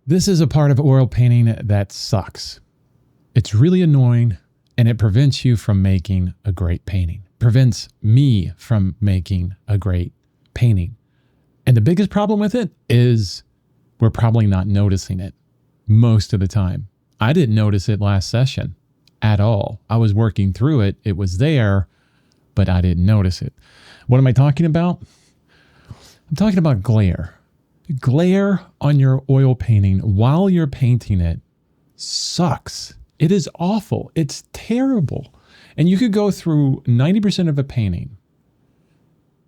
This is a part of oil painting that sucks. It's really annoying and it prevents you from making a great painting. Prevents me from making a great painting. And the biggest problem with it is we're probably not noticing it most of the time. I didn't notice it last session at all. I was working through it. It was there, but I didn't notice it. What am I talking about? I'm talking about glare. Glare on your oil painting while you're painting it sucks. It is awful. It's terrible. And you could go through 90% of a painting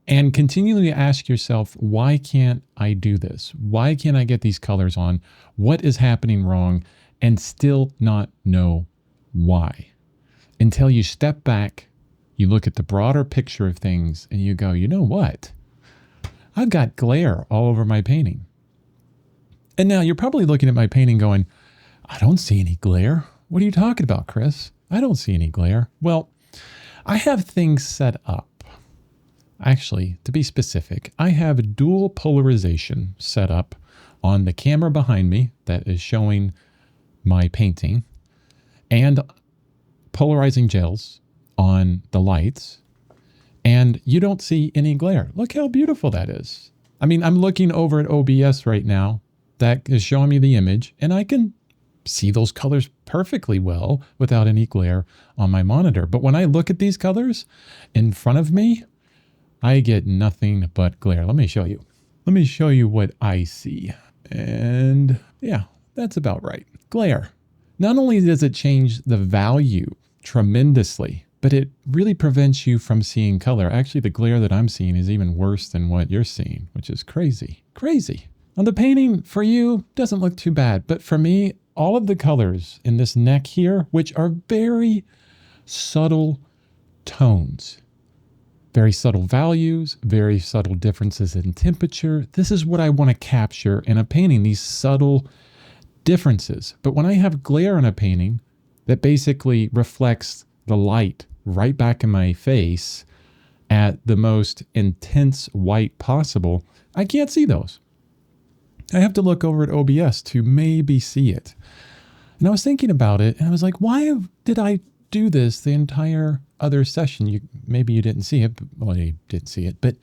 and continually ask yourself, why can't I do this? Why can't I get these colors on? What is happening wrong? And still not know why. Until you step back, you look at the broader picture of things and you go, you know what? I've got glare all over my painting. And now you're probably looking at my painting going, I don't see any glare. What are you talking about, Chris? I don't see any glare. Well, I have things set up. Actually, to be specific, I have dual polarization set up on the camera behind me that is showing my painting and polarizing gels on the lights. And you don't see any glare. Look how beautiful that is. I mean, I'm looking over at OBS right now. That is showing me the image, and I can see those colors perfectly well without any glare on my monitor. But when I look at these colors in front of me, I get nothing but glare. Let me show you. Let me show you what I see. And yeah, that's about right. Glare. Not only does it change the value tremendously, but it really prevents you from seeing color. Actually, the glare that I'm seeing is even worse than what you're seeing, which is crazy. Crazy. Now, the painting for you doesn't look too bad, but for me, all of the colors in this neck here, which are very subtle tones, very subtle values, very subtle differences in temperature. This is what I want to capture in a painting, these subtle differences. But when I have glare in a painting that basically reflects the light right back in my face at the most intense white possible, I can't see those. I have to look over at OBS to maybe see it. And I was thinking about it and I was like, why did I do this the entire other session? Maybe you didn't see it. Well, you didn't see it, but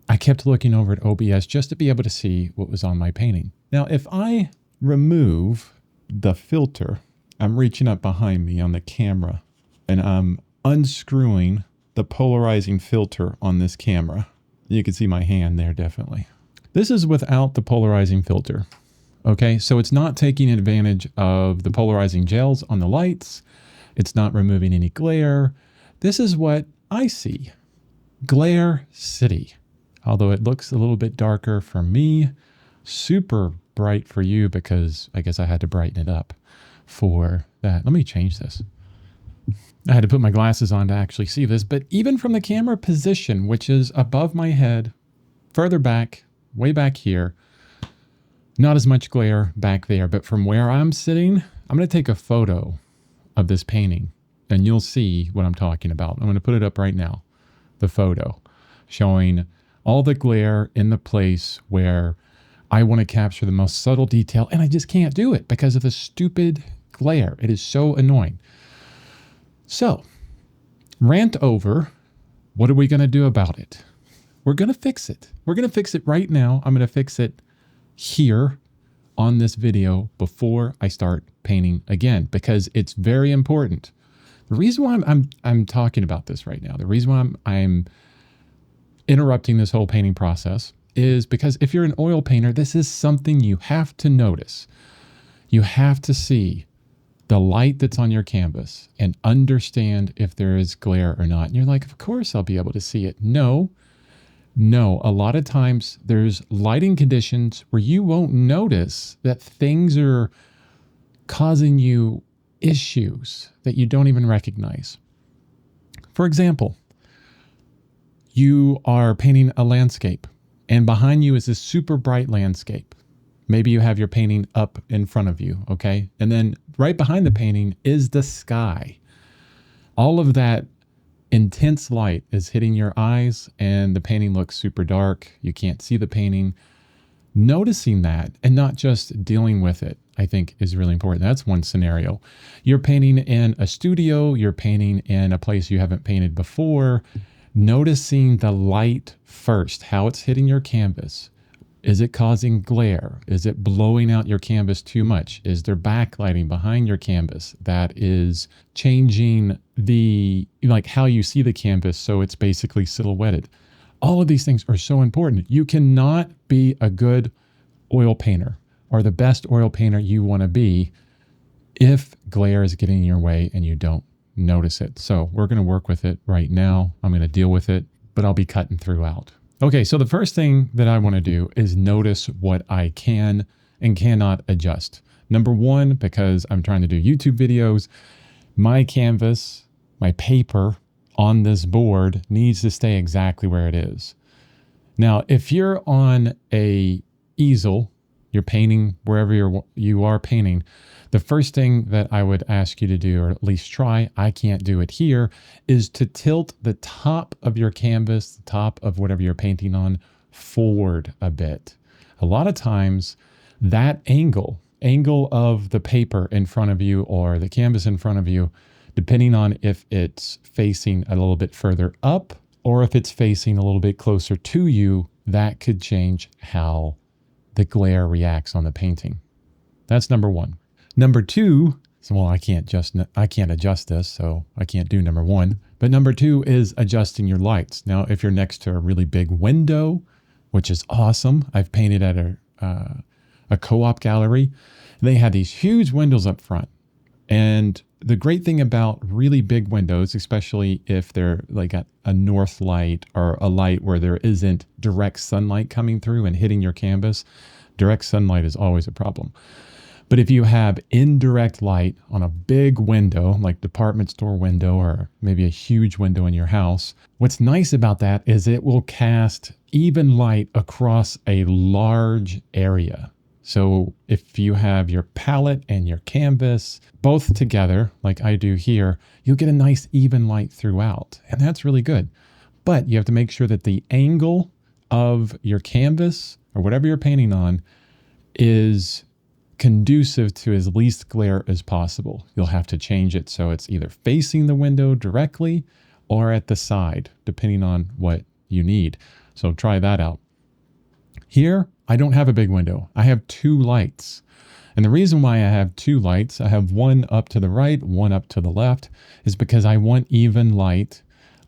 I kept looking over at OBS just to be able to see what was on my painting. Now, if I remove the filter, I'm reaching up behind me on the camera and I'm unscrewing the polarizing filter on this camera. You can see my hand there, definitely. This is without the polarizing filter. Okay, so it's not taking advantage of the polarizing gels on the lights. It's not removing any glare. This is what I see. Glare City. Although it looks a little bit darker for me, super bright for you because I guess I had to brighten it up for that. Let me change this. I had to put my glasses on to actually see this, but even from the camera position, which is above my head, further back, way back here, not as much glare back there, but from where I'm sitting, I'm going to take a photo of this painting and you'll see what I'm talking about. I'm going to put it up right now, the photo showing all the glare in the place where I want to capture the most subtle detail and I just can't do it because of the stupid glare. It is so annoying. So, rant over. What are we going to do about it? We're going to fix it. We're going to fix it right now. I'm going to fix it here on this video before I start painting again because it's very important. The reason why I'm talking about this right now, the reason why I'm interrupting this whole painting process is because if you're an oil painter, this is something you have to notice. You have to see the light that's on your canvas and understand if there is glare or not. And you're like, of course I'll be able to see it. No, a lot of times there's lighting conditions where you won't notice that things are causing you issues that you don't even recognize. For example, you are painting a landscape and behind you is this super bright landscape. Maybe you have your painting up in front of you, okay? And then right behind the painting is the sky. All of that intense light is hitting your eyes and the painting looks super dark. You can't see the painting. Noticing that and not just dealing with it, I think, is really important. That's one scenario. You're painting in a studio, you're painting in a place you haven't painted before. Noticing the light first, how it's hitting your canvas. Is it causing glare? Is it blowing out your canvas too much? Is there backlighting behind your canvas that is changing like how you see the canvas so it's basically silhouetted? All of these things are so important. You cannot be a good oil painter or the best oil painter you want to be if glare is getting in your way and you don't notice it. So we're going to work with it right now. I'm going to deal with it, but I'll be cutting throughout. Okay, so the first thing that I want to do is notice what I can and cannot adjust. Number one, because I'm trying to do YouTube videos, my canvas, my paper on this board needs to stay exactly where it is. Now, if you're on a easel, you're painting wherever you are painting, the first thing that I would ask you to do, or at least try, I can't do it here, is to tilt the top of your canvas, the top of whatever you're painting on, forward a bit. A lot of times that angle of the paper in front of you or the canvas in front of you, depending on if it's facing a little bit further up or if it's facing a little bit closer to you, that could change how the glare reacts on the painting. That's number one. Number two, well, I can't adjust this, so I can't do number one. But number two is adjusting your lights. Now, if you're next to a really big window, which is awesome. I've painted at a co-op gallery. They had these huge windows up front. And the great thing about really big windows, especially if they're like a north light or a light where there isn't direct sunlight coming through and hitting your canvas, direct sunlight is always a problem. But if you have indirect light on a big window, like department store window or maybe a huge window in your house, what's nice about that is it will cast even light across a large area. So if you have your palette and your canvas both together, like I do here, you'll get a nice even light throughout. And that's really good. But you have to make sure that the angle of your canvas or whatever you're painting on is conducive to as least glare as possible. You'll have to change it so it's either facing the window directly or at the side, depending on what you need. So try that out. Here, I don't have a big window. I have two lights. And the reason why I have two lights, I have one up to the right, one up to the left, is because I want even light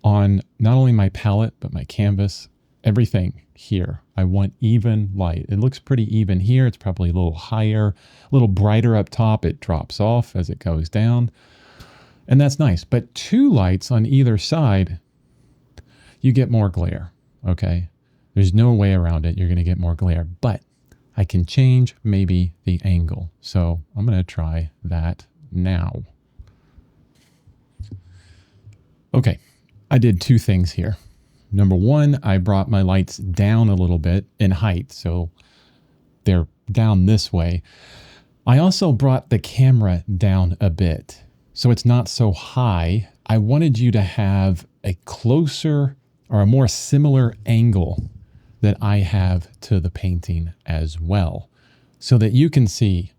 on not only my palette, but my canvas, everything here. I want even light. It looks pretty even here. It's probably a little higher, a little brighter up top. It drops off as it goes down. And that's nice. But two lights on either side, you get more glare, okay? There's no way around it. You're going to get more glare. But I can change maybe the angle. So I'm going to try that now. Okay, I did two things here. Number one, I brought my lights down a little bit in height, so they're down this way. I also brought the camera down a bit, so it's not so high. I wanted you to have a closer or a more similar angle that I have to the painting as well, so that you can see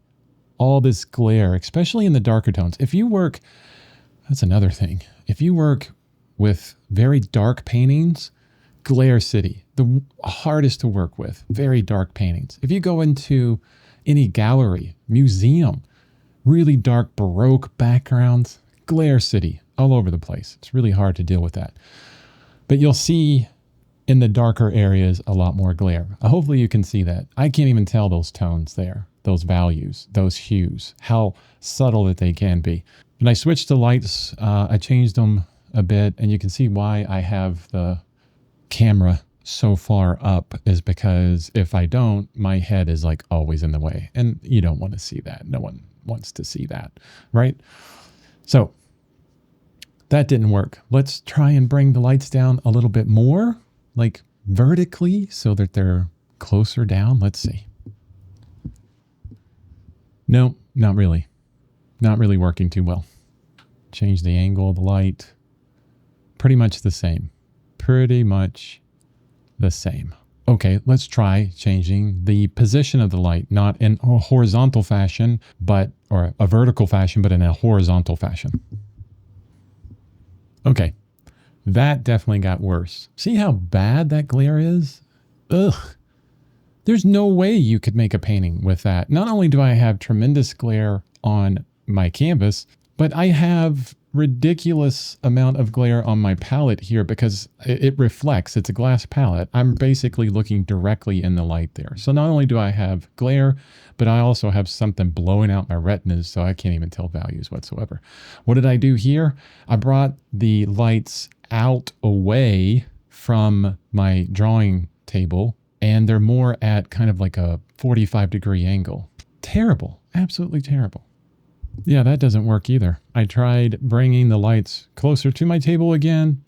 all this glare, especially in the darker tones. If you work, that's another thing. If you work with very dark paintings, glare city, the hardest to work with, very dark paintings. If you go into any gallery, museum, really dark Baroque backgrounds, glare city all over the place. It's really hard to deal with that. But you'll see in the darker areas a lot more glare. Hopefully you can see that. I can't even tell those tones there, those values, those hues, how subtle that they can be. When I switched the lights, I changed them a bit, and you can see why I have the camera so far up is because if I don't, my head is like always in the way, and you don't want to see that. No one wants to see that, right? So that didn't work. Let's try and bring the lights down a little bit more, like vertically, so that they're closer down. Let's see. No, not really. Not really working too well. Change the angle of the light. Pretty much the same. Pretty much the same. Okay, let's try changing the position of the light, not in a horizontal fashion, or a vertical fashion, but in a horizontal fashion. Okay, that definitely got worse. See how bad that glare is? Ugh. There's no way you could make a painting with that. Not only do I have tremendous glare on my canvas, but I have ridiculous amount of glare on my palette here because it reflects. It's a glass palette. I'm basically looking directly in the light there. So not only do I have glare, but I also have something blowing out my retinas, so I can't even tell values whatsoever. What did I do here? I brought the lights out away from my drawing table, and they're more at kind of like a 45-degree angle. Terrible. Absolutely terrible. Yeah, that doesn't work either. I tried bringing the lights closer to my table again,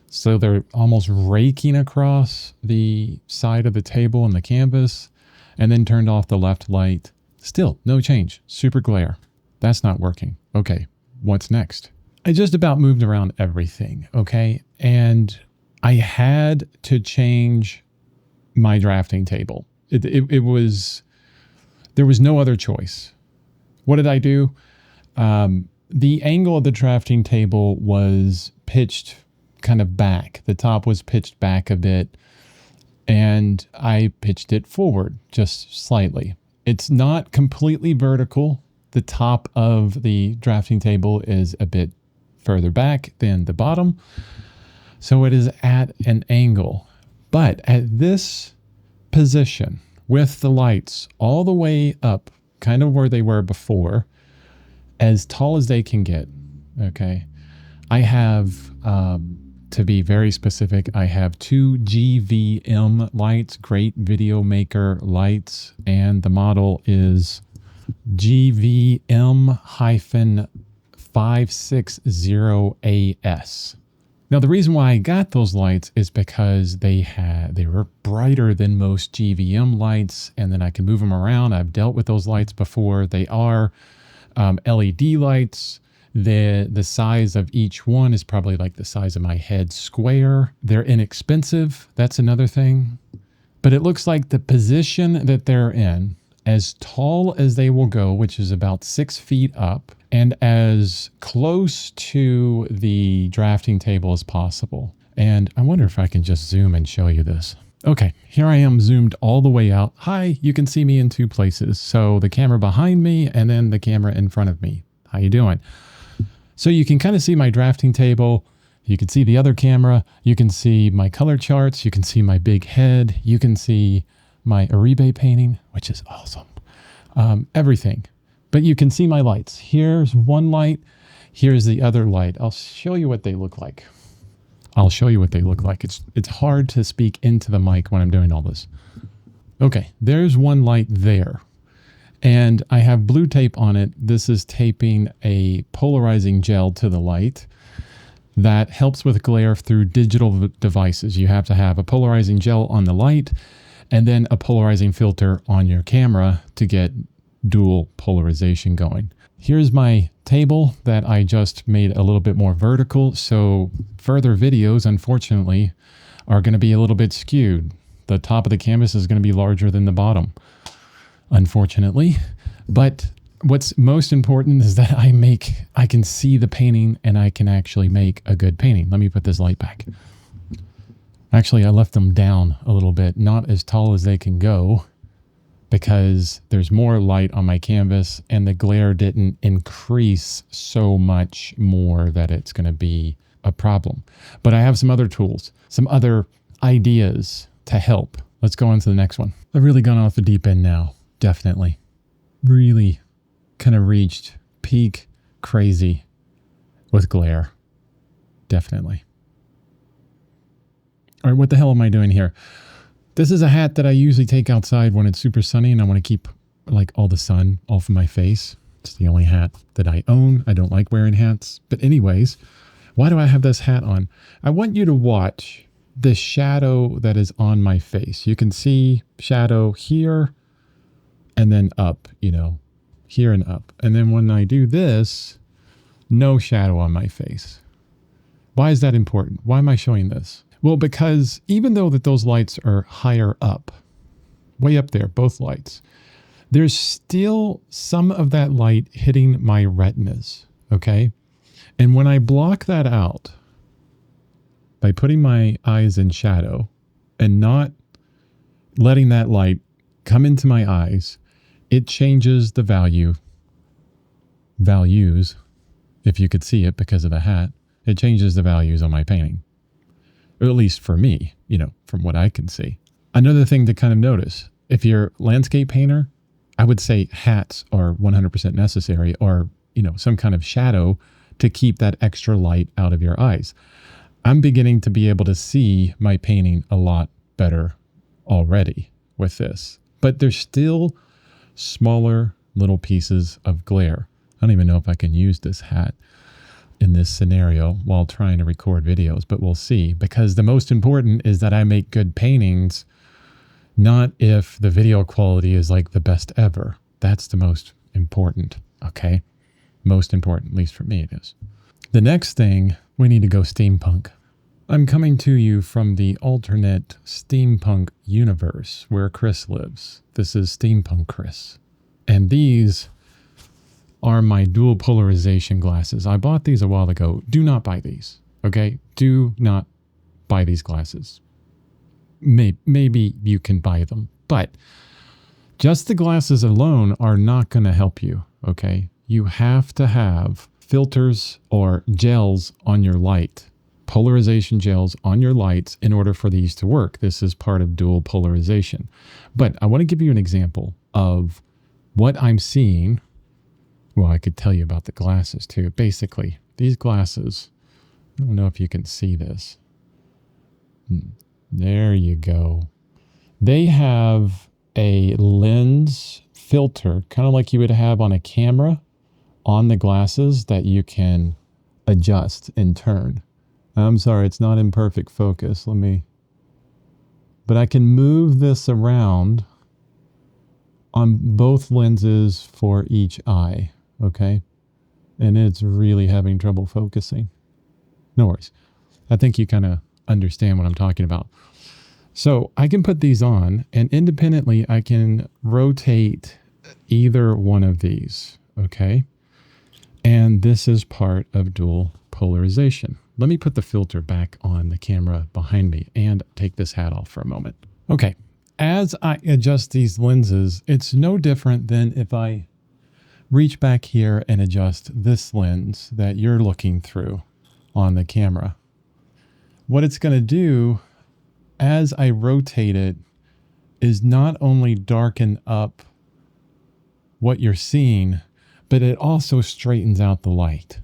so they're almost raking across the side of the table and the canvas, and then turned off the left light. Still, no change. Super glare. That's not working. Okay, what's next? I just about moved around everything, okay? And I had to change my drafting table. There was no other choice. What did I do? The angle of the drafting table was pitched kind of back. The top was pitched back a bit, and I pitched it forward just slightly. It's not completely vertical. The top of the drafting table is a bit further back than the bottom, so it is at an angle. But at this position, with the lights all the way up, kind of where they were before, as tall as they can get, okay, I have, to be very specific, I have 2 GVM lights, Great Video Maker lights, and the model is GVM-560AS. Now, the reason why I got those lights is because they were brighter than most GVM lights, and then I can move them around. I've dealt with those lights before. They are LED lights. The size of each one is probably like the size of my head square. They're inexpensive. That's another thing. But it looks like the position that they're in, as tall as they will go, which is about 6 feet up, and as close to the drafting table as possible. And I wonder if I can just zoom and show you this. Okay, here I am zoomed all the way out. Hi, you can see me in 2 places. So the camera behind me and then the camera in front of me. How you doing? So you can kind of see my drafting table. You can see the other camera. You can see my color charts. You can see my big head. You can see my Uribe painting, which is awesome. Everything. But you can see my lights. Here's one light. Here's the other light. I'll show you what they look like. It's hard to speak into the mic when I'm doing all this. Okay, there's one light there. And I have blue tape on it. This is taping a polarizing gel to the light that helps with glare through digital devices. You have to have a polarizing gel on the light and then a polarizing filter on your camera to get dual polarization going. Here's my table that I just made a little bit more vertical. So further videos, unfortunately, are going to be a little bit skewed. The top of the canvas is going to be larger than the bottom, unfortunately. But what's most important is that I can see the painting and I can actually make a good painting. Let me put this light back. Actually, I left them down a little bit, not as tall as they can go, because there's more light on my canvas and the glare didn't increase so much more that it's going to be a problem. But I have some other tools, some other ideas to help. Let's go on to the next one. I've really gone off the deep end now. Definitely. Really kind of reached peak crazy with glare. Definitely. All right, what the hell am I doing here? This is a hat that I usually take outside when it's super sunny and I want to keep like all the sun off of my face. It's the only hat that I own. I don't like wearing hats. But anyways, why do I have this hat on? I want you to watch the shadow that is on my face. You can see shadow here and then up, here and up. And then when I do this, no shadow on my face. Why is that important? Why am I showing this? Well, because even though that those lights are higher up, way up there, both lights, there's still some of that light hitting my retinas, okay? And when I block that out by putting my eyes in shadow and not letting that light come into my eyes, it changes the values, if you could see it because of the hat, it changes the values on my painting. Or at least for me, from what I can see. Another thing to kind of notice, if you're a landscape painter, I would say hats are 100% necessary, or, some kind of shadow to keep that extra light out of your eyes. I'm beginning to be able to see my painting a lot better already with this, but there's still smaller little pieces of glare. I don't even know if I can use this hat in this scenario while trying to record videos, but we'll see, because the most important is that I make good paintings, not if the video quality is like the best ever. That's the most important, okay? Most important, at least for me it is. The next thing, we need to go steampunk. I'm coming to you from the alternate steampunk universe where Chris lives. This is steampunk Chris. And these are my dual polarization glasses. I bought these a while ago. Do not buy these, okay? Do not buy these glasses. Maybe you can buy them, but just the glasses alone are not going to help you, okay? You have to have filters or gels on your light, polarization gels on your lights in order for these to work. This is part of dual polarization. But I want to give you an example of what I'm seeing. Well, I could tell you about the glasses too. Basically, these glasses, I don't know if you can see this. There you go. They have a lens filter, kind of like you would have on a camera, on the glasses that you can adjust and turn. I'm sorry, it's not in perfect focus. But I can move this around on both lenses for each eye, okay? And it's really having trouble focusing. No worries. I think you kind of understand what I'm talking about. So I can put these on, and independently I can rotate either one of these, okay? And this is part of dual polarization. Let me put the filter back on the camera behind me and take this hat off for a moment. Okay, as I adjust these lenses, it's no different than if I reach back here and adjust this lens that you're looking through on the camera. What it's going to do as I rotate it is not only darken up what you're seeing, but it also straightens out the light.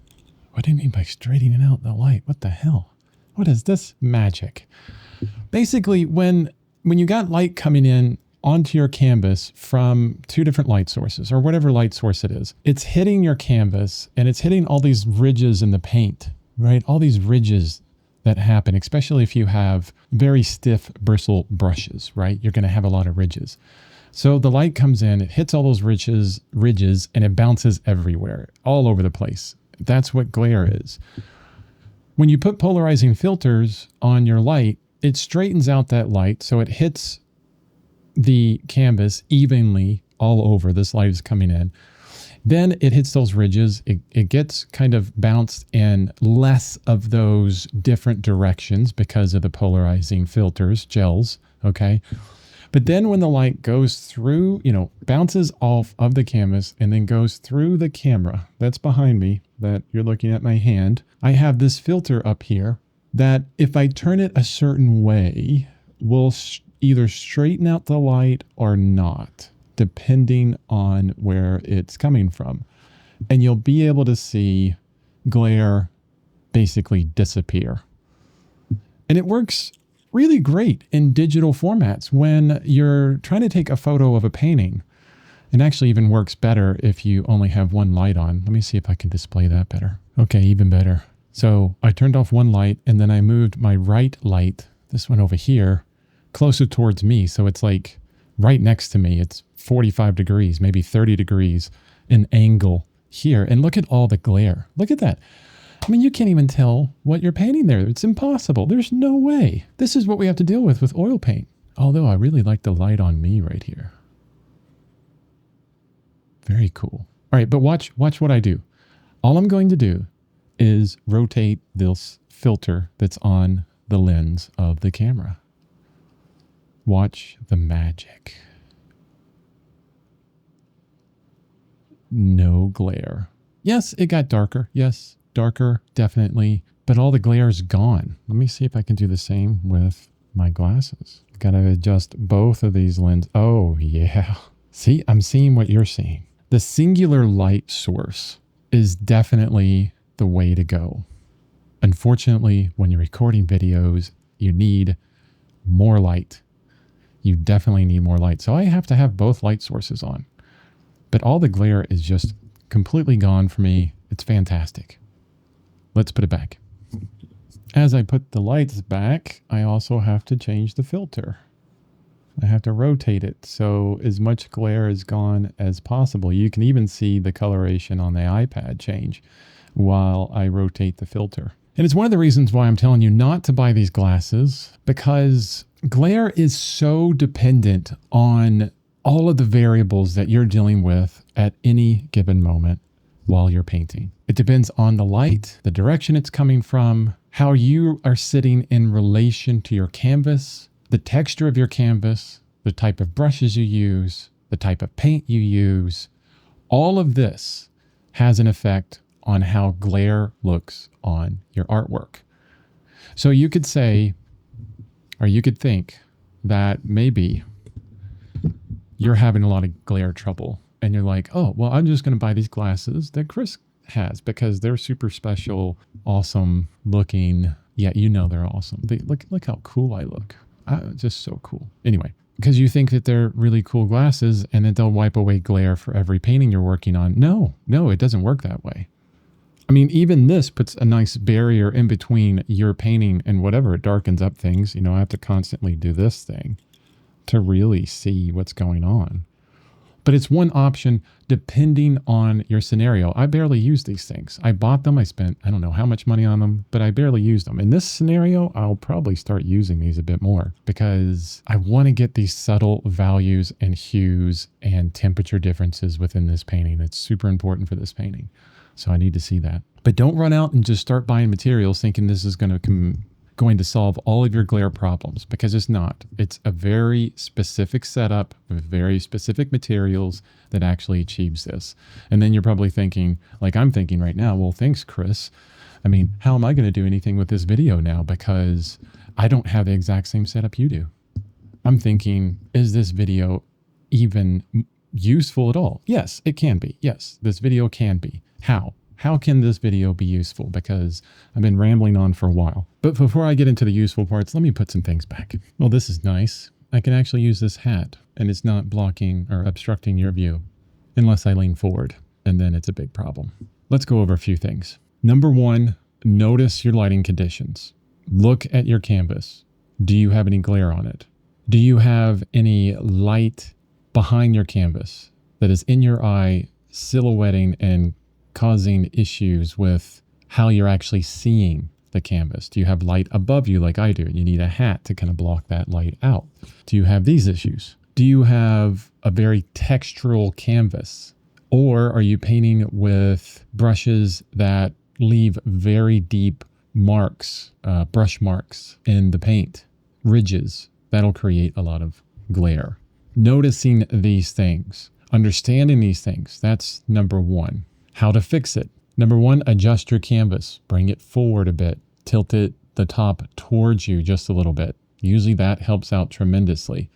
What do you mean by straightening out the light? What the hell? What is this magic? Basically, when you got light coming in onto your canvas from two different light sources, or whatever light source it is, it's hitting your canvas and it's hitting all these ridges in the paint, right? All these ridges that happen, especially if you have very stiff bristle brushes, right? You're going to have a lot of ridges. So the light comes in, it hits all those ridges, and it bounces everywhere, all over the place. That's what glare is. When you put polarizing filters on your light, it straightens out that light so it hits the canvas evenly all over. This light is coming in. Then it hits those ridges. It gets kind of bounced in less of those different directions because of the polarizing filters, gels, okay? But then when the light goes through, bounces off of the canvas and then goes through the camera that's behind me, that you're looking at my hand, I have this filter up here that if I turn it a certain way, will either straighten out the light or not, depending on where it's coming from. And you'll be able to see glare basically disappear. And it works really great in digital formats when you're trying to take a photo of a painting. It actually even works better if you only have one light on. Let me see if I can display that better. Okay, even better. So I turned off one light and then I moved my right light, this one over here, closer towards me. So it's like right next to me. It's 45 degrees, maybe 30 degrees, an angle here. And look at all the glare. Look at that. I mean, you can't even tell what you're painting there. It's impossible. There's no way. This is what we have to deal with oil paint. Although I really like the light on me right here. Very cool. All right, but watch what I do. All I'm going to do is rotate this filter that's on the lens of the camera. Watch the magic. No glare. Yes, it got darker. Yes, darker, definitely. But all the glare is gone. Let me see if I can do the same with my glasses. Got to adjust both of these lenses. Oh, yeah. See, I'm seeing what you're seeing. The singular light source is definitely the way to go. Unfortunately, when you're recording videos, you need more light. You definitely need more light. So I have to have both light sources on. But all the glare is just completely gone for me. It's fantastic. Let's put it back. As I put the lights back, I also have to change the filter. I have to rotate it so as much glare is gone as possible. You can even see the coloration on the iPad change while I rotate the filter. And it's one of the reasons why I'm telling you not to buy these glasses, because glare is so dependent on all of the variables that you're dealing with at any given moment while you're painting. It depends on the light, the direction it's coming from, how you are sitting in relation to your canvas, the texture of your canvas, the type of brushes you use, the type of paint you use. All of this has an effect on how glare looks on your artwork. So you could say, or you could think that maybe you're having a lot of glare trouble and you're like, oh, well, I'm just going to buy these glasses that Chris has because they're super special, awesome looking. Yeah, you know they're awesome. Look how cool I look. Just so cool. Anyway, because you think that they're really cool glasses and that they'll wipe away glare for every painting you're working on. No, it doesn't work that way. I mean, even this puts a nice barrier in between your painting and whatever. It darkens up things. You know, I have to constantly do this thing to really see what's going on. But it's one option depending on your scenario. I barely use these things. I bought them. I spent, I don't know how much money on them, but I barely use them. In this scenario, I'll probably start using these a bit more because I want to get these subtle values and hues and temperature differences within this painting. It's super important for this painting. So I need to see that. But don't run out and just start buying materials thinking this is going to solve all of your glare problems, because it's not. It's a very specific setup with very specific materials that actually achieves this. And then you're probably thinking, like I'm thinking right now, well, thanks, Chris. I mean, how am I going to do anything with this video now? Because I don't have the exact same setup you do. I'm thinking, is this video even useful at all? Yes, it can be. Yes, this video can be. How? How can this video be useful? Because I've been rambling on for a while. But before I get into the useful parts, let me put some things back. Well, this is nice. I can actually use this hat and it's not blocking or obstructing your view unless I lean forward, and then it's a big problem. Let's go over a few things. Number one, notice your lighting conditions. Look at your canvas. Do you have any glare on it? Do you have any light behind your canvas that is in your eye, silhouetting and causing issues with how you're actually seeing the canvas? Do you have light above you like I do? You need a hat to kind of block that light out. Do you have these issues? Do you have a very textural canvas? Or are you painting with brushes that leave very deep marks, brush marks in the paint, ridges? That'll create a lot of glare. Noticing these things, understanding these things, that's number one. How to fix it. Number one, adjust your canvas. Bring it forward a bit. Tilt it the top towards you just a little bit. Usually that helps out tremendously.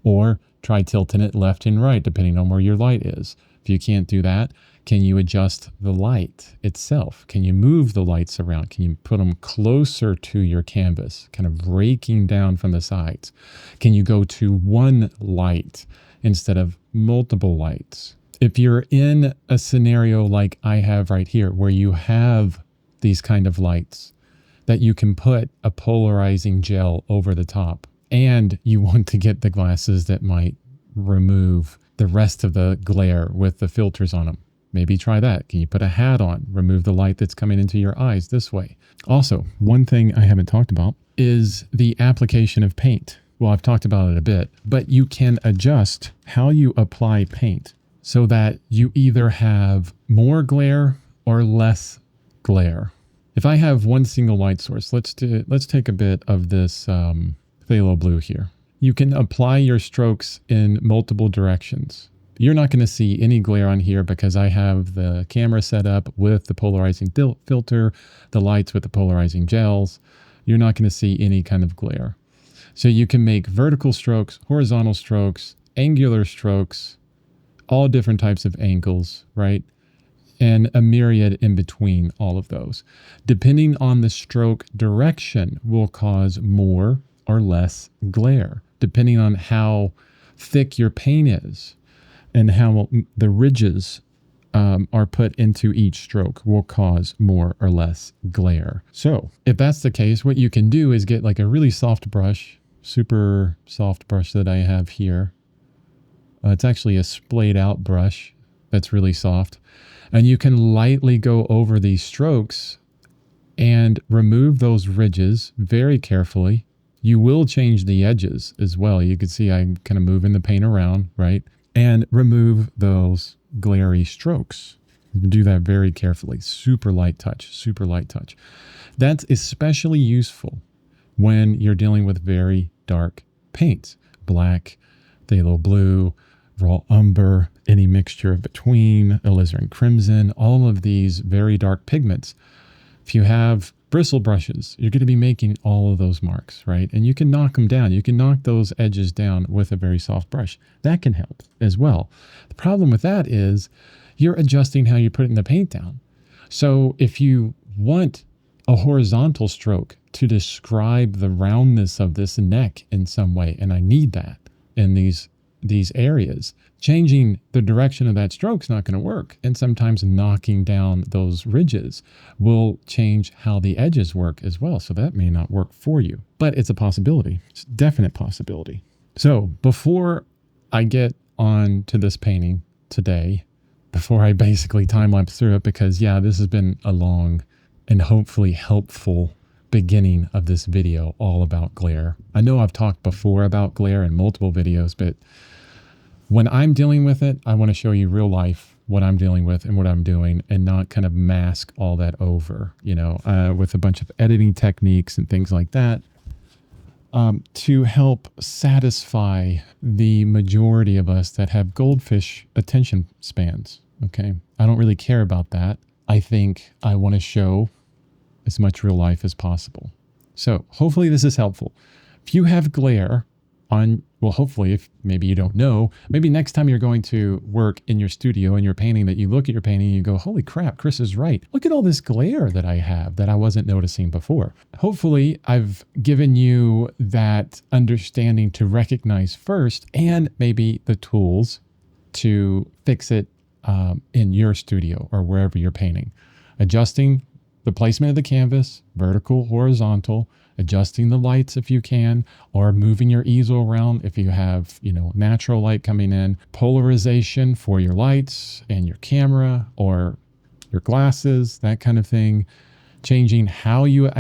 Or try tilting it left and right, depending on where your light is. If you can't do that, can you adjust the light itself? Can you move the lights around? Can you put them closer to your canvas, kind of breaking down from the sides? Can you go to one light instead of multiple lights? If you're in a scenario like I have right here, where you have these kind of lights that you can put a polarizing gel over the top, and you want to get the glasses that might remove the rest of the glare with the filters on them, Maybe try that. Can you put a hat on? Remove the light that's coming into your eyes this way. Also, one thing I haven't talked about is the application of paint. Well, I've talked about it a bit, but you can adjust how you apply paint so that you either have more glare or less glare. If I have one single light source, let's take a bit of this phthalo blue here. You can apply your strokes in multiple directions. You're not going to see any glare on here because I have the camera set up with the polarizing filter, the lights with the polarizing gels. You're not going to see any kind of glare. So you can make vertical strokes, horizontal strokes, angular strokes, all different types of angles, right? And a myriad in between all of those. Depending on the stroke direction will cause more or less glare, depending on how thick your paint is and how the ridges are put into each stroke will cause more or less glare. So if that's the case, what you can do is get like a really soft brush, super soft brush that I have here. It's actually a splayed out brush that's really soft. And you can lightly go over these strokes and remove those ridges very carefully. You will change the edges as well. You can see I'm kind of moving the paint around, right? And remove those glary strokes. You can do that very carefully. Super light touch, super light touch. That's especially useful when you're dealing with very dark paints. Black, phthalo blue, raw umber, any mixture between, alizarin crimson, all of these very dark pigments. If you have bristle brushes, you're going to be making all of those marks, right? And you can knock them down. You can knock those edges down with a very soft brush. That can help as well. The problem with that is you're adjusting how you're putting the paint down. So if you want a horizontal stroke to describe the roundness of this neck in some way, and I need that in these areas, changing the direction of that stroke is not going to work. And sometimes knocking down those ridges will change how the edges work as well. So that may not work for you, but it's a possibility. It's a definite possibility. So before I get on to this painting today, before I basically time-lapse through it, because yeah, this has been a long and hopefully helpful beginning of this video all about glare. I know I've talked before about glare in multiple videos, but when I'm dealing with it, I want to show you real life what I'm dealing with and what I'm doing and not kind of mask all that over, you know, with a bunch of editing techniques and things like that to help satisfy the majority of us that have goldfish attention spans. Okay. I don't really care about that. I think I want to show as much real life as possible. So hopefully this is helpful. If you have glare on, well, hopefully, if maybe you don't know, maybe next time you're going to work in your studio and you're painting, that you look at your painting and you go, holy crap, Chris is right. Look at all this glare that I have that I wasn't noticing before. Hopefully I've given you that understanding to recognize first and maybe the tools to fix it in your studio or wherever you're painting. Adjusting the placement of the canvas, vertical, horizontal, adjusting the lights if you can, or moving your easel around if you have, you know, natural light coming in, polarization for your lights and your camera or your glasses, that kind of thing, changing how you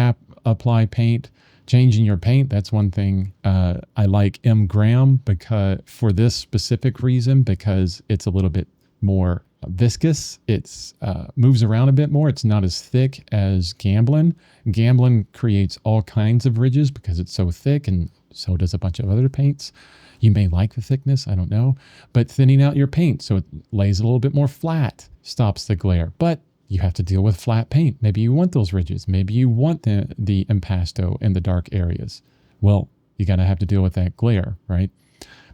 apply paint, changing your paint. That's one thing I like M. Graham because for this specific reason, because it's a little bit more viscous. It's moves around a bit more. It's not as thick as Gamblin. Gamblin creates all kinds of ridges because it's so thick, and so does a bunch of other paints. You may like the thickness, I don't know, but thinning out your paint so it lays a little bit more flat stops the glare. But you have to deal with flat paint. Maybe you want those ridges. Maybe you want the impasto in the dark areas. Well, you got to have to deal with that glare, right?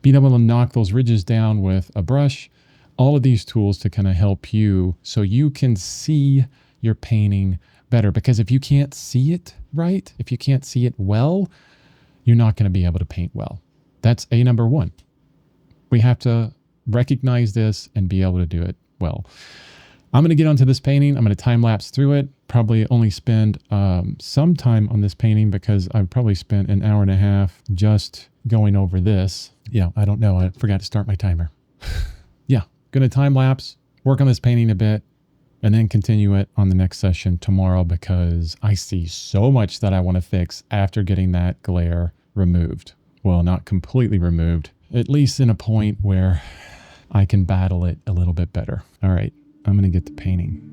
Being able to knock those ridges down with a brush, all of these tools to kind of help you so you can see your painting better. Because if you can't see it right, if you can't see it well, you're not going to be able to paint well. That's number one. We have to recognize this and be able to do it well. I'm going to get onto this painting. I'm going to time lapse through it. Probably only spend some time on this painting because I've probably spent an hour and a half just going over this. Yeah, I don't know. I forgot to start my timer. Yeah. Going to time lapse, work on this painting a bit, and then continue it on the next session tomorrow, because I see so much that I want to fix after getting that glare removed. Well, not completely removed, at least in a point where I can battle it a little bit better. All right, I'm going to get to painting.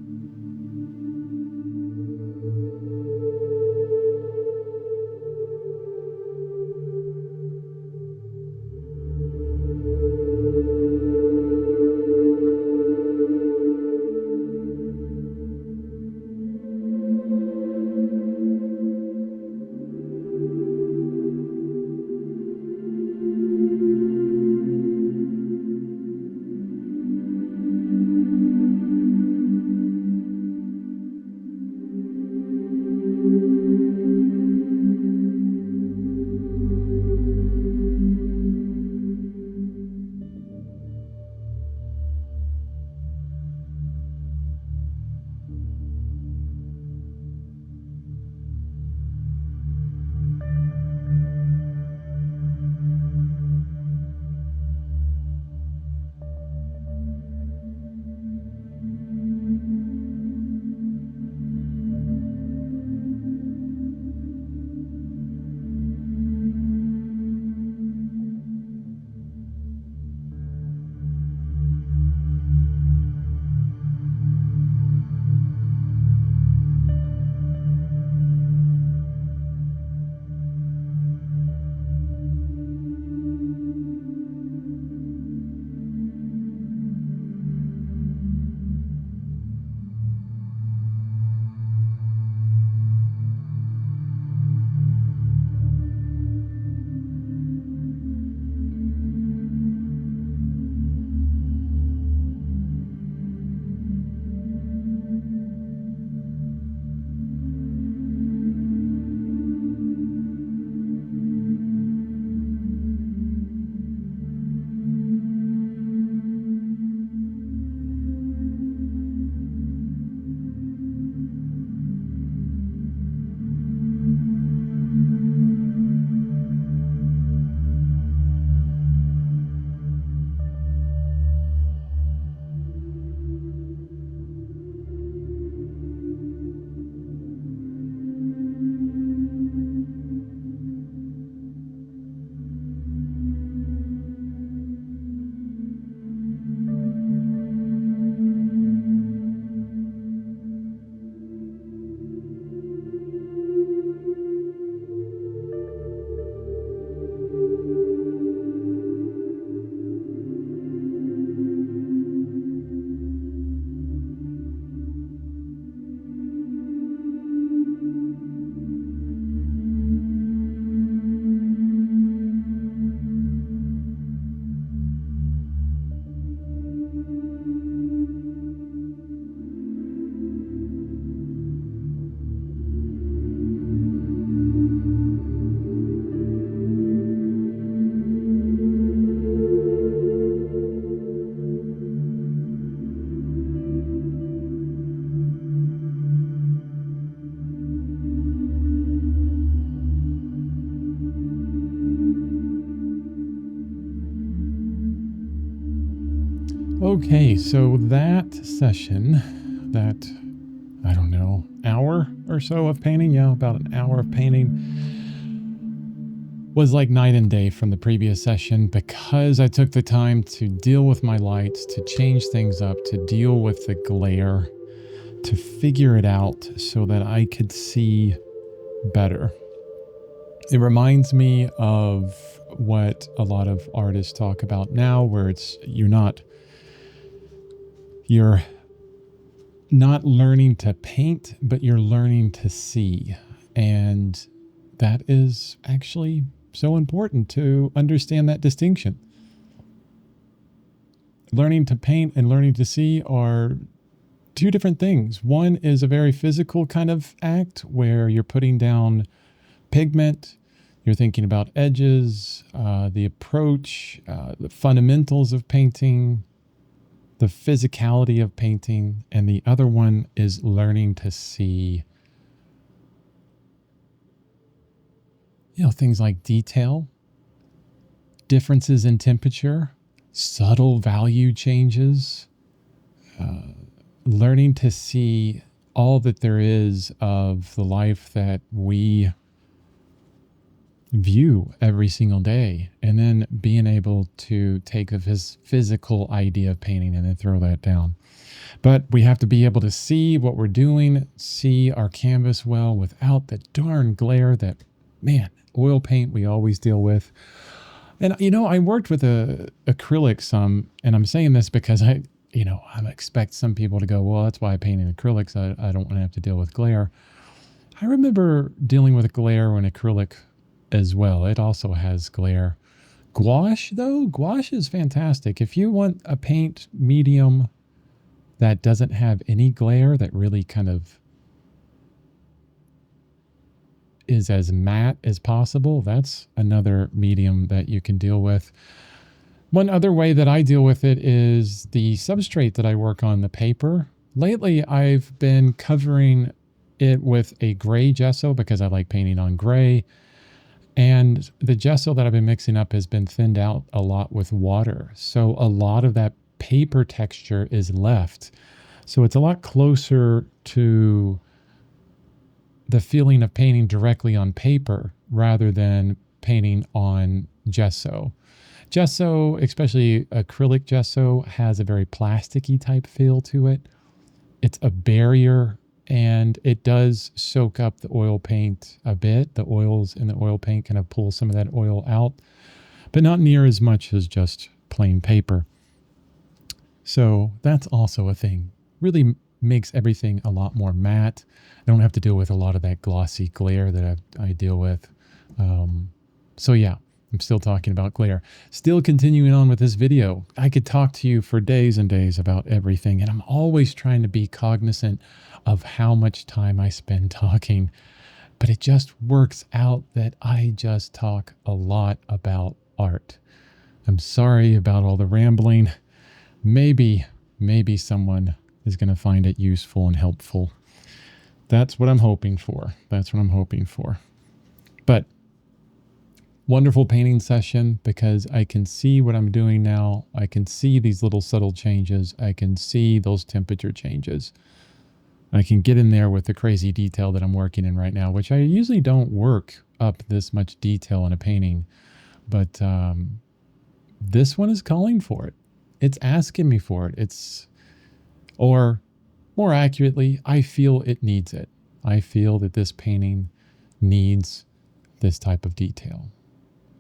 Okay, so that session, that, I don't know, hour or so of painting, yeah, about an hour of painting, was like night and day from the previous session, because I took the time to deal with my lights, to change things up, to deal with the glare, to figure it out so that I could see better. It reminds me of what a lot of artists talk about now, where it's you're not learning to paint, but you're learning to see. And that is actually so important to understand that distinction. Learning to paint and learning to see are two different things. One is a very physical kind of act where you're putting down pigment, you're thinking about edges, the approach, the fundamentals of painting, the physicality of painting. And the other one is learning to see, things like detail, differences in temperature, subtle value changes, learning to see all that there is of the life that we view every single day, and then being able to take his physical idea of painting and then throw that down. But we have to be able to see what we're doing, see our canvas well without the darn glare that, man, oil paint we always deal with. And, I worked with acrylic some, and I'm saying this because I expect some people to go, well, that's why I paint in acrylics. I don't want to have to deal with glare. I remember dealing with glare in acrylic as well. It also has glare. Gouache, though, gouache is fantastic. If you want a paint medium that doesn't have any glare, that really kind of is as matte as possible, that's another medium that you can deal with. One other way that I deal with it is the substrate that I work on, the paper. Lately, I've been covering it with a gray gesso because I like painting on gray. And the gesso that I've been mixing up has been thinned out a lot with water. So a lot of that paper texture is left. So it's a lot closer to the feeling of painting directly on paper rather than painting on gesso. Gesso, especially acrylic gesso, has a very plasticky type feel to it. It's a barrier, and it does soak up the oil paint a bit. The oils in the oil paint kind of pull some of that oil out, but not near as much as just plain paper. So that's also a thing. Really makes everything a lot more matte. I don't have to deal with a lot of that glossy glare that I deal with. So yeah, I'm still talking about glare. Still continuing on with this video. I could talk to you for days and days about everything, and I'm always trying to be cognizant of how much time I spend talking, but it just works out that I just talk a lot about art. I'm sorry about all the rambling. Maybe someone is going to find it useful and helpful. That's what I'm hoping for. But wonderful painting session, because I can see what I'm doing now. I can see these little subtle changes. I can see those temperature changes. I can get in there with the crazy detail that I'm working in right now, which I usually don't work up this much detail in a painting. But this one is calling for it. It's asking me for it. Or more accurately, I feel it needs it. I feel that this painting needs this type of detail.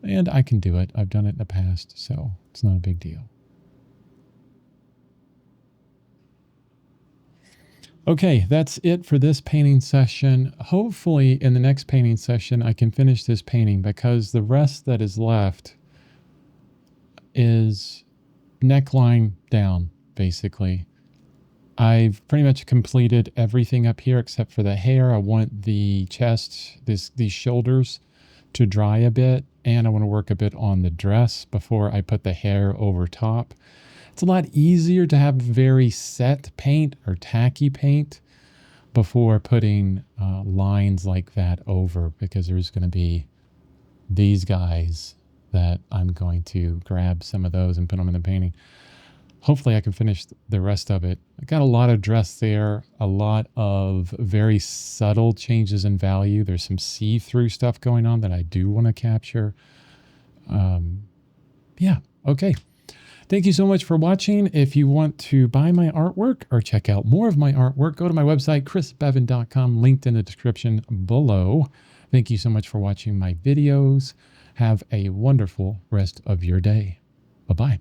And I can do it. I've done it in the past, so it's not a big deal. Okay, that's it for this painting session. Hopefully in the next painting session, I can finish this painting, because the rest that is left is neckline down, basically. I've pretty much completed everything up here except for the hair. I want the chest, these shoulders to dry a bit, and I want to work a bit on the dress before I put the hair over top. It's a lot easier to have very set paint or tacky paint before putting lines like that over, because there's going to be these guys that I'm going to grab some of those and put them in the painting. Hopefully I can finish the rest of it. I got a lot of dress there, a lot of very subtle changes in value. There's some see-through stuff going on that I do want to capture. Yeah, okay. Thank you so much for watching. If you want to buy my artwork or check out more of my artwork, go to my website, chrisbevan.com, linked in the description below. Thank you so much for watching my videos. Have a wonderful rest of your day. Bye-bye.